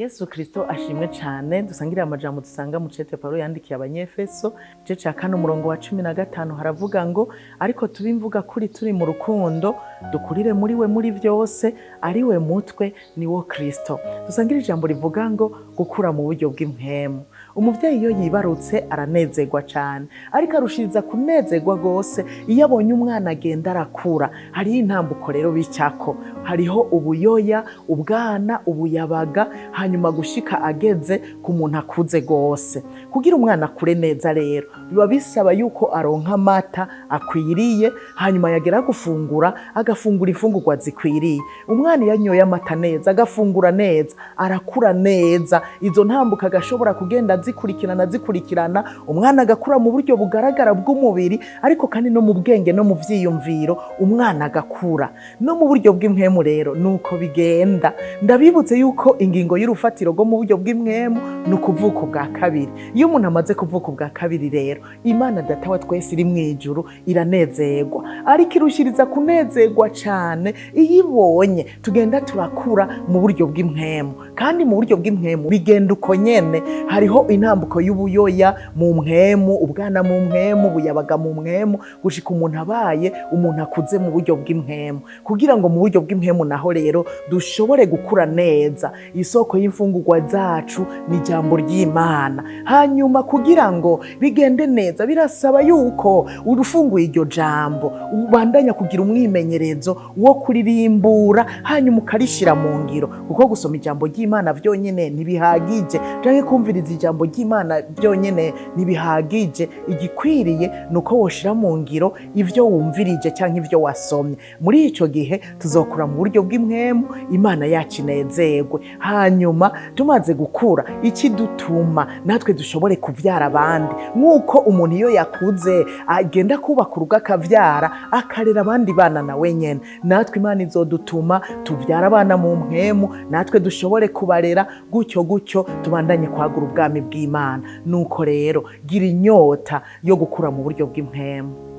Yesu Kristo ashimwe cyane. Dusangira amajambo dusanga mu cete Paulo yandikiye abanyefeso igice ca 4 umurongo wa 15 haravuga ngo ariko tubimvuga kuri turi mu rukundo dukurire muri we muri byose ari we mutwe ni wo Kristo. Dusangira ijambo rivuga ngo gukura mu buryo bw'Impwemu. Umuvyeyi iyo yibarutse aranezerwa cyane, ariko arushiriza kunezerwa gose iyo abonye umwana agenda arakura. Hariho intambuko rero bicako, hariho ubuyoya, ubwana, ubuyabaga, hanyuma gushika ageze ku muntu akuze gose. Kugira umwana akure neza rero biba bisaba yuko aronka amata akwiriye, hanyuma yagera gufungura agafungura imfungurwa zikwiriye. Umwana yanyoye amata neza agafungura neza arakura neza, izo ntambuka agashobora kugenda zikurikirana, umwana agakura mu buryo bugaragara bw'umubiri, ariko kandi no mu bwenge no mu vyiyumviro umwana agakura. No mu buryo bw'Impwemu rero nuko bigenda. Ndabibutse yuko ingingo y'urufatiro rwo mu buryo bw'Impwemu ni ukuvuka ubwa kabiri. Iyo umuntu amaze kuvuka ubwa kabiri rero Imana Data wa twese iri mu ijuru iranezerwa, ariko irushiriza kunezerwa cyane iyo ibonye tugenda turakura mu buryo bw'Impwemu. Kandi mu buryo bw'Impwemu bigenda uko nyene, hariho intambuko y'ubuyoya mu Mpwemu, ubwana mu Mpwemu, ubuyabaga mu Mpwemu, gushika umuntu abaye umuntu akuze mu buryo bw'Impwemu. Kugira ngo mu buryo bw'Impwemu naho rero dushobore gukura neza, isoko y'imfungurwa zacu ni ijambo ry'Imana. Hanyuma kugira ngo bigende neza birasaba yuko urufunguye iryo jambo ubandanya kugira umwimenyerezo wo kuririmbura, hanyuma ukarishira mu ngiro, kuko gusoma ijambo ry'Imana vyonyene ntibihagije, canke kumviriza ijambo ry'Imana byonyene ntibihagije. Igikwiriye nuko woshira mu ngiro ivyo wumvirije canke ivyo wasomye. Muri ico gihe tuzokura mu buryo bw'Impwemu, Imana yacu inezerwe. Hanyuma tumaze gukura ikidutuma natwe dushobore kuvyara abandi, nk'uko umuntu iyo yakuze agenda kubaka urugo akavyara akarera abandi bana na wenyene, natwe Imana izodutuma tuvyara abana mu Mpwemu, natwe dushobore kubarera gutyo gutyo tubandanye kwagura ubwami bw'Imana. Nuko rero gira inyota yo gukura mu buryo bw'Impwemu.